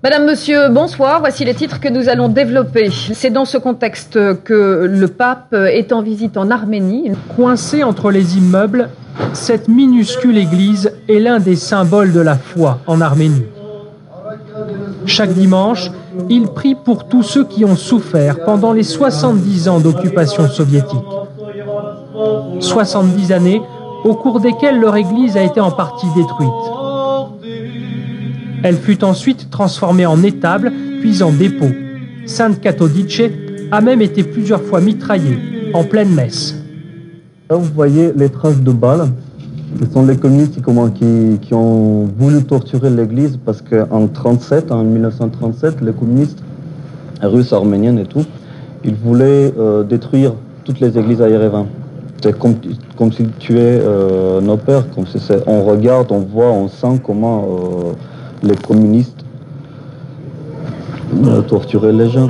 Madame, Monsieur, bonsoir. Voici les titres que nous allons développer. C'est dans ce contexte que le pape est en visite en Arménie. Coincé entre les immeubles, cette minuscule église est l'un des symboles de la foi en Arménie. Chaque dimanche, il prie pour tous ceux qui ont souffert pendant les 70 ans d'occupation soviétique. 70 années au cours desquelles leur église a été en partie détruite. Elle fut ensuite transformée en étable, puis en dépôt. Sainte Katodice a même été plusieurs fois mitraillée, en pleine messe. Là, vous voyez les traces de balles. Ce sont les communistes qui ont voulu torturer l'église parce qu'en 1937, les communistes russes, arméniennes et tout, ils voulaient détruire toutes les églises à Yerevan. C'est comme s'ils tuaient nos pères. On regarde, on voit, on sent comment les communistes torturaient les gens.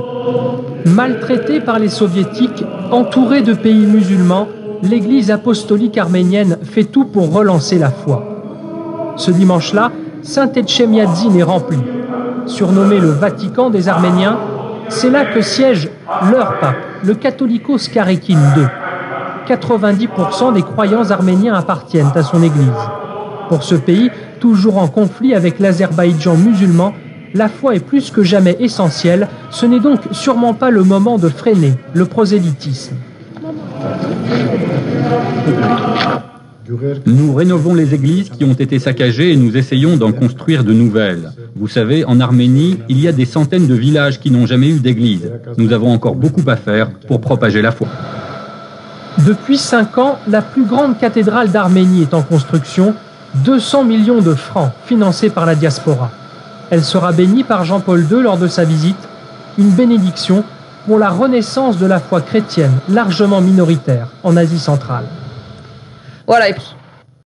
Maltraitée par les soviétiques, entourée de pays musulmans, l'église apostolique arménienne fait tout pour relancer la foi. Ce dimanche-là, Saint-Etchemiadzin est rempli. Surnommé le Vatican des Arméniens, c'est là que siège leur pape, le Catholicos Karekin II. 90% des croyants arméniens appartiennent à son église. Pour ce pays, toujours en conflit avec l'Azerbaïdjan musulman, la foi est plus que jamais essentielle. Ce n'est donc sûrement pas le moment de freiner le prosélytisme. Nous rénovons les églises qui ont été saccagées et nous essayons d'en construire de nouvelles. Vous savez, en Arménie, il y a des centaines de villages qui n'ont jamais eu d'église. Nous avons encore beaucoup à faire pour propager la foi. Depuis 5 ans, la plus grande cathédrale d'Arménie est en construction, 200 millions de francs financés par la diaspora. Elle sera bénie par Jean-Paul II lors de sa visite, une bénédiction pour la renaissance de la foi chrétienne, largement minoritaire en Asie centrale. Voilà.